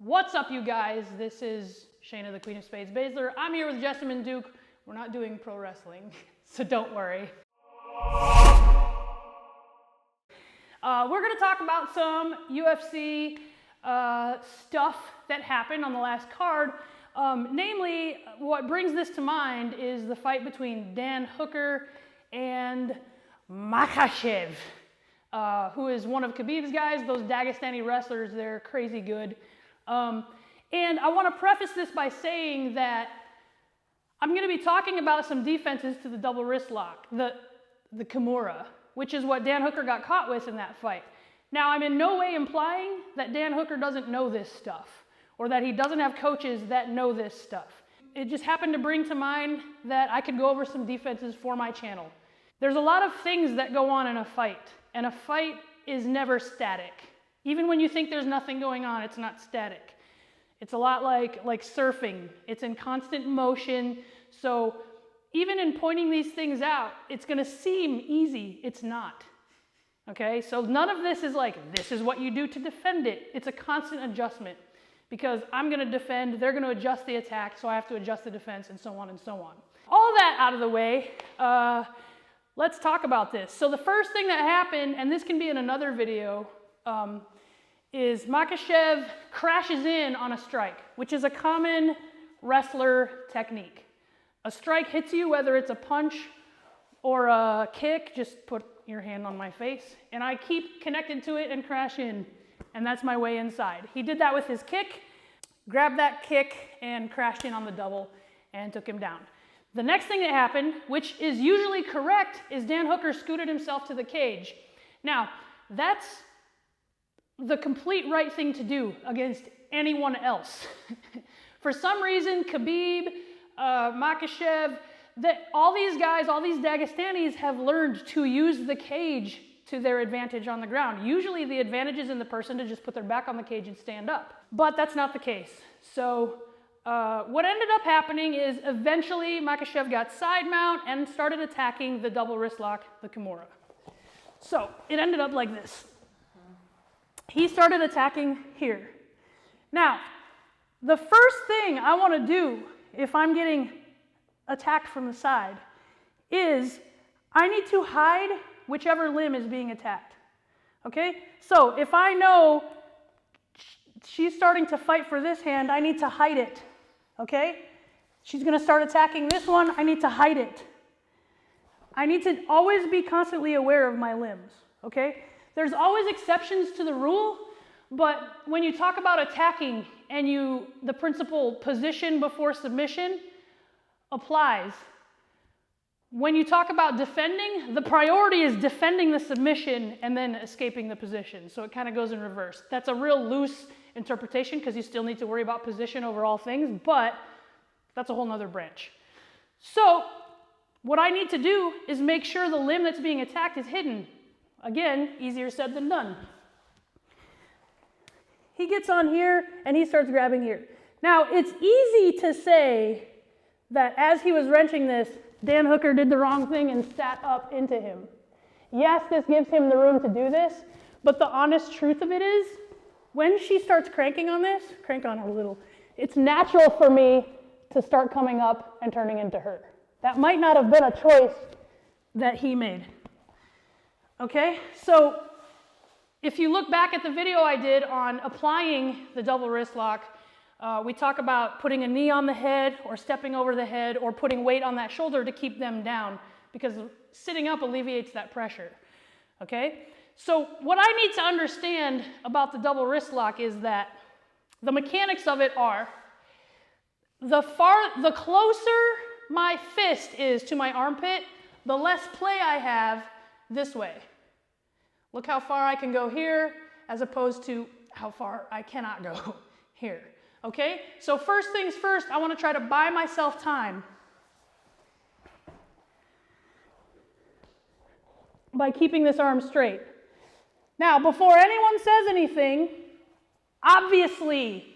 What's up, you guys? This is Shayna, the Queen of Spades Baszler. I'm here with Jessamine Duke. We're not doing pro wrestling, so don't worry. We're going to talk about some UFC stuff that happened on the last card. Namely, what brings this to mind is the fight between Dan Hooker and Makhachev, who is one of Khabib's guys. Those Dagestani wrestlers, they're crazy good. And I want to preface this by saying that I'm going to be talking about some defenses to the double wrist lock, the Kimura, which is what Dan Hooker got caught with in that fight. Now, I'm in no way implying that Dan Hooker doesn't know this stuff or that he doesn't have coaches that know this stuff. It just happened to bring to mind that I could go over some defenses for my channel. There's a lot of things that go on in a fight, and a fight is never static. Even when you think there's nothing going on, it's not static. It's a lot like surfing. It's in constant motion. So even in pointing these things out, it's going to seem easy. It's not. Okay? So none of this is like, this is what you do to defend it. It's a constant adjustment because I'm going to defend, they're going to adjust the attack, so I have to adjust the defense, and so on and so on. All that out of the way, let's talk about this. So the first thing that happened, and this can be in another video, is Makhachev crashes in on a strike, which is a common wrestler technique. A strike hits you, whether it's a punch or a kick, just put your hand on my face, and I keep connected to it and crash in, and that's my way inside. He did that with his kick, grabbed that kick, and crashed in on the double and took him down. The next thing that happened, which is usually correct, is Dan Hooker scooted himself to the cage. Now, that's the complete right thing to do against anyone else. For some reason, Khabib, Makhachev, all these guys, all these Dagestanis have learned to use the cage to their advantage on the ground. Usually the advantage is in the person to just put their back on the cage and stand up. But that's not the case. So what ended up happening is eventually Makhachev got side mount and started attacking the double wrist lock, the Kimura. So it ended up like this. He started attacking here. Now, the first thing I want to do if I'm getting attacked from the side is I need to hide whichever limb is being attacked. Okay? So if I know she's starting to fight for this hand, I need to hide it. Okay? She's going to start attacking this one, I need to hide it. I need to always be constantly aware of my limbs. Okay? There's always exceptions to the rule, but when you talk about attacking and the principle position before submission applies. When you talk about defending, the priority is defending the submission and then escaping the position. So it kind of goes in reverse. That's a real loose interpretation because you still need to worry about position over all things, but that's a whole nother branch. So what I need to do is make sure the limb that's being attacked is hidden. Again, easier said than done. He gets on here and he starts grabbing here. Now, it's easy to say that as he was wrenching this, Dan Hooker did the wrong thing and sat up into him. Yes, this gives him the room to do this, but the honest truth of it is, when she starts cranking on this, crank on a little, it's natural for me to start coming up and turning into her. That might not have been a choice that he made. Okay, so if you look back at the video I did on applying the double wrist lock, we talk about putting a knee on the head or stepping over the head or putting weight on that shoulder to keep them down because sitting up alleviates that pressure. Okay, so what I need to understand about the double wrist lock is that the mechanics of it are the closer my fist is to my armpit, the less play I have this way. Look how far I can go here as opposed to how far I cannot go here. Okay? So first things first, I want to try to buy myself time by keeping this arm straight. Now, before anyone says anything, obviously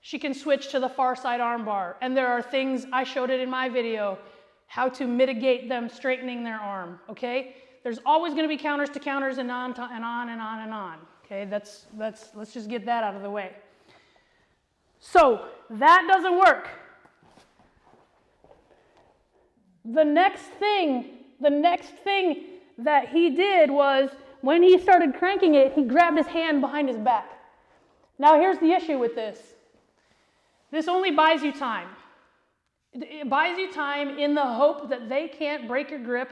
she can switch to the far side arm bar. And there are things, I showed it in my video, how to mitigate them straightening their arm. Okay? There's always going to be counters to counters and on and on and on and on. Okay, let's just get that out of the way. So that doesn't work. The next thing that he did was, when he started cranking it, he grabbed his hand behind his back. Now here's the issue with this. This only buys you time. It buys you time in the hope that they can't break your grip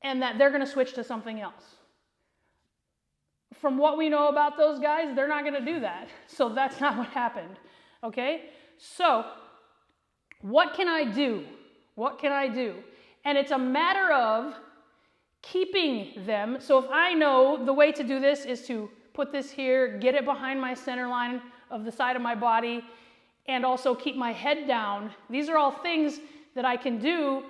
and that they're going to switch to something else. From what we know about those guys, they're not going to do that. So that's not what happened. Okay? So what can I do? What can I do? And it's a matter of keeping them. So if I know the way to do this is to put this here, get it behind my center line of the side of my body, and also keep my head down. These are all things that I can do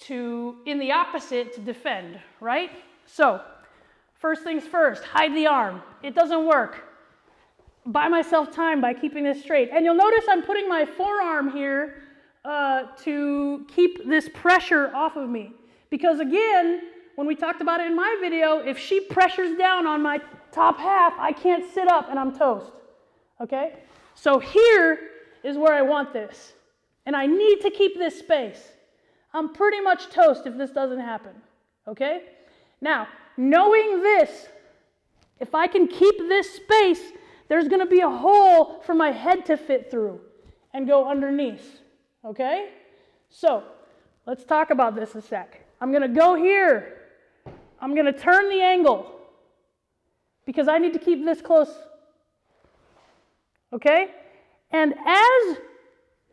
in the opposite to defend, right? So first things first, hide the arm. It doesn't work. Buy myself time by keeping this straight. And you'll notice I'm putting my forearm here to keep this pressure off of me. Because again, when we talked about it in my video, if she pressures down on my top half, I can't sit up and I'm toast. Okay? So here is where I want this. And I need to keep this space. I'm pretty much toast if this doesn't happen. Okay? Now, knowing this, if I can keep this space, there's going to be a hole for my head to fit through and go underneath. Okay? So, let's talk about this a sec. I'm going to go here. I'm going to turn the angle because I need to keep this close. Okay? And as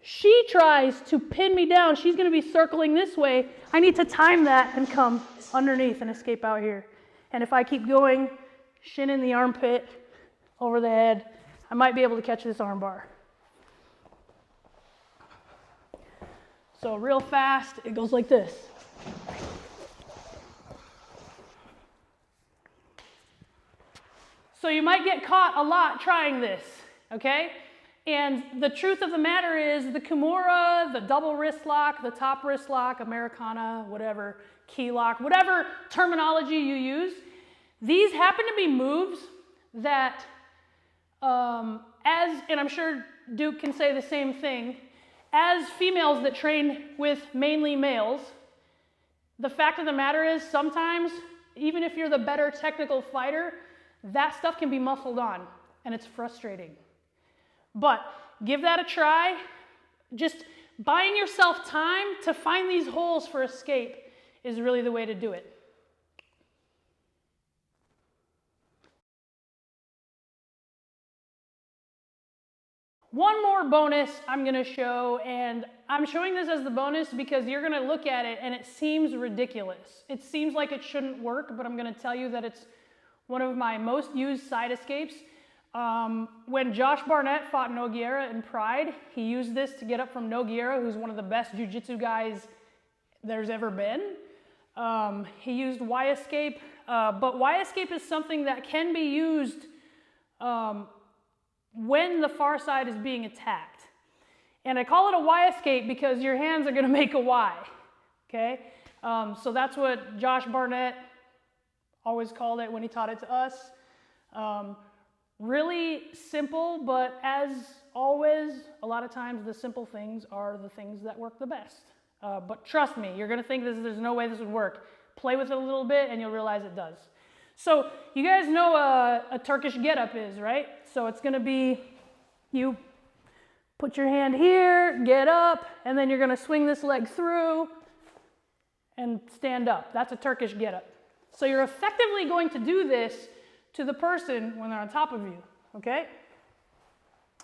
she tries to pin me down, she's going to be circling this way. I need to time that and come underneath and escape out here. And if I keep going, shin in the armpit, over the head, I might be able to catch this arm bar. So real fast, it goes like this. So you might get caught a lot trying this, okay? And the truth of the matter is the Kimura, the double wrist lock, the top wrist lock, Americana, whatever, key lock, whatever terminology you use, these happen to be moves that, and I'm sure Duke can say the same thing, as females that train with mainly males, the fact of the matter is sometimes, even if you're the better technical fighter, that stuff can be muscled on, and it's frustrating. But give that a try. Just buying yourself time to find these holes for escape is really the way to do it. One more bonus I'm going to show, and I'm showing this as the bonus because you're going to look at it and it seems ridiculous. It seems like it shouldn't work, but I'm going to tell you that it's one of my most used side escapes. When Josh Barnett fought Nogueira in Pride, he used this to get up from Nogueira, who's one of the best jiu-jitsu guys there's ever been. He used Y-escape, but Y-escape is something that can be used when the far side is being attacked. And I call it a Y-escape because your hands are going to make a Y, okay? So that's what Josh Barnett always called it when he taught it to us. Really simple, but as always, a lot of times the simple things are the things that work the best. But trust me, you're going to think there's no way this would work. Play with it a little bit and you'll realize it does. So you guys know a Turkish get-up is, right? So it's going to be you put your hand here, get up, and then you're going to swing this leg through and stand up. That's a Turkish get-up. So you're effectively going to do this to the person when they're on top of you, okay?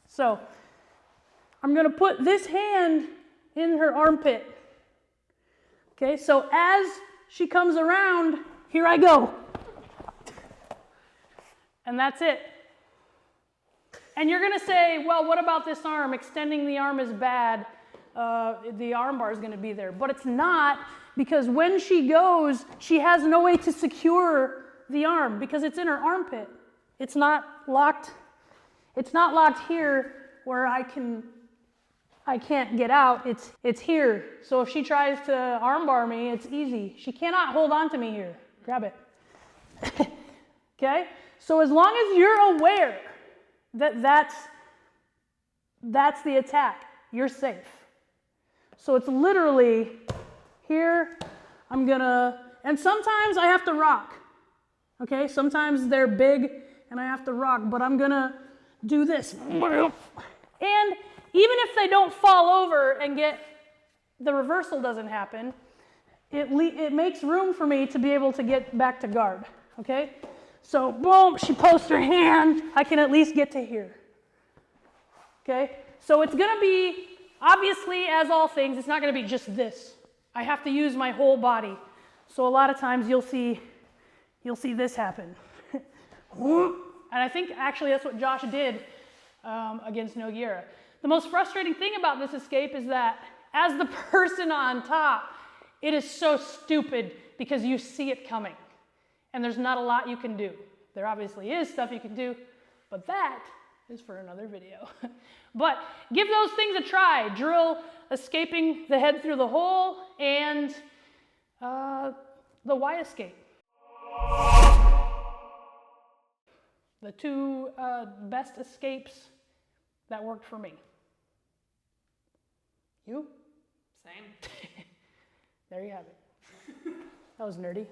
So I'm going to put this hand in her armpit. Okay, so as she comes around, here I go. And that's it. And you're going to say, well, what about this arm? Extending the arm is bad. The arm bar is going to be there. But it's not, because when she goes, she has no way to secure the arm because it's in her armpit. It's not locked. It's not locked here where I can't get out. It's here. So if she tries to arm bar me, it's easy. She cannot hold on to me here. Grab it. Okay? So as long as you're aware that that's that's the attack. You're safe. So it's literally here, I'm gonna, and sometimes I have to rock. Okay, sometimes they're big and I have to rock, but I'm gonna do this. And even if they don't fall over and the reversal doesn't happen, it makes room for me to be able to get back to guard, okay? So boom, she posts her hand, I can at least get to here, okay? So it's gonna be, obviously, as all things, it's not gonna be just this. I have to use my whole body. So a lot of times you'll see this happen. And I think actually that's what Josh did against Nogueira. The most frustrating thing about this escape is that as the person on top, it is so stupid because you see it coming. And there's not a lot you can do. There obviously is stuff you can do, but that is for another video. But give those things a try. Drill escaping the head through the hole and the Y escape. The two best escapes that worked for me. You? Same. There you have it. That was nerdy.